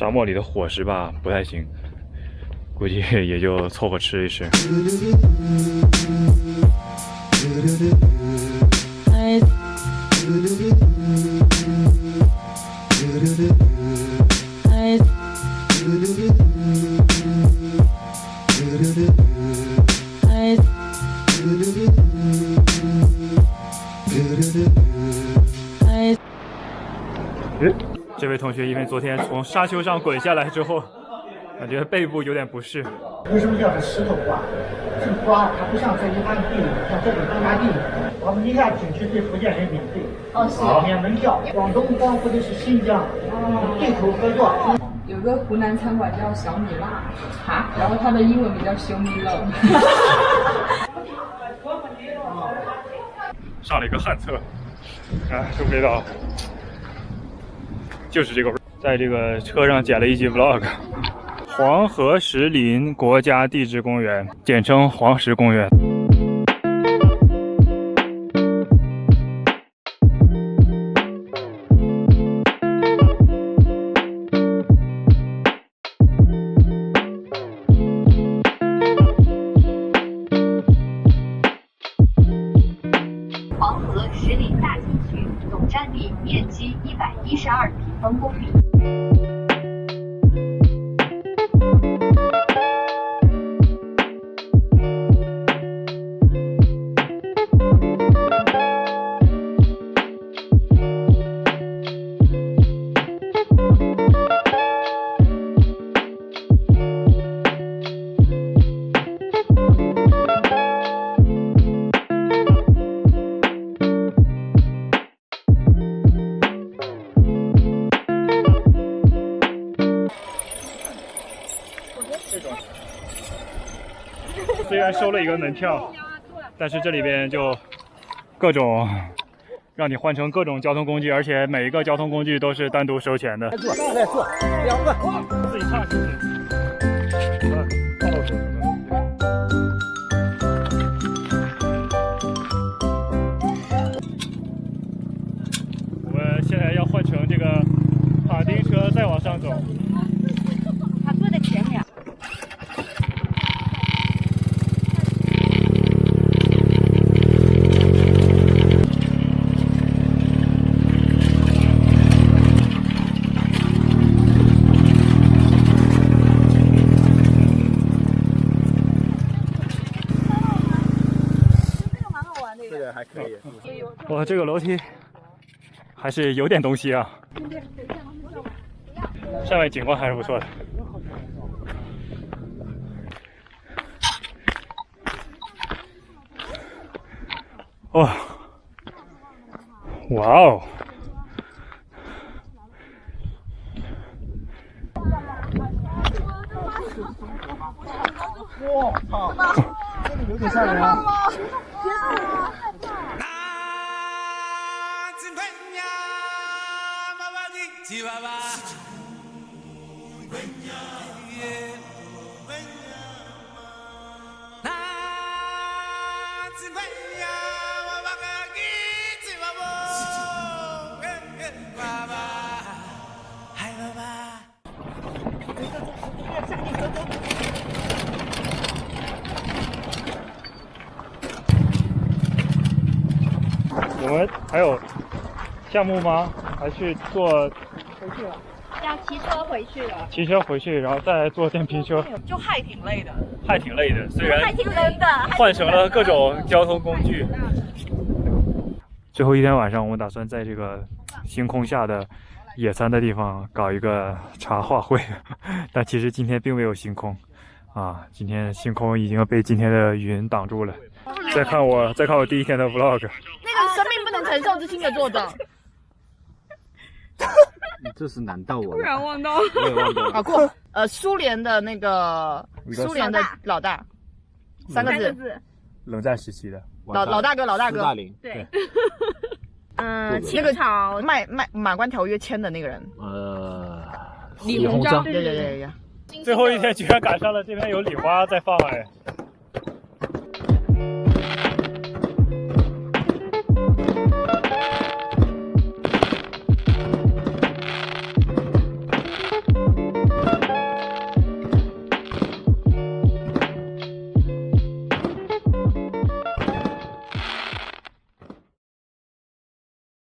沙漠里的伙食吧不太行，估计也就凑合吃一吃。这位同学因为昨天从沙丘上滚下来之后，感觉背部有点不适。为什么叫是石头瓜？是瓜，它不像在一般地，像这种高压地，我们宁夏景区对福建人免费，免门票。广东包括的是新疆，对口合作。有个湖南餐馆叫小米辣，然后它的英文名叫 Show Me Love。上了一个旱厕，这味道就是这个味。在这个车上剪了一集 vlog。黄河石林国家地质公园，简称黄石公园。黄河石林大景区总占地面积112平方公里。虽然收了一个门票，但是这里边就各种让你换乘各种交通工具，而且每一个交通工具都是单独收钱的。来坐，2个，自己唱行不行？我们现在要换乘这个卡丁车，再往上走。他坐在前面。这个还可以。哇，这个楼梯还是有点东西啊。上面景观还是不错的。哇，哇哦！哇操！这个有点吓人啊！我们还有项目吗？还是坐回去了，要骑车回去了。骑车回去，然后再坐电瓶车？就还挺累的，还挺累的，虽然还挺冷的，换乘了各种交通工具。最后一天晚上，我们打算在这个星空下的野餐的地方搞一个茶话会，但其实今天并没有星空啊，今天星空已经被今天的云挡住了。再看我第一天的 vlog， 那个生命不能承受之轻的作者。这是难到我了。突然忘到。我也忘掉了。过苏联的那个苏联的老大，3个字。冷战时期的老大哥。斯大林。对。清朝马关条约签的那个人。李鸿章。对。最后一天居然赶上了这边有礼花在放哎。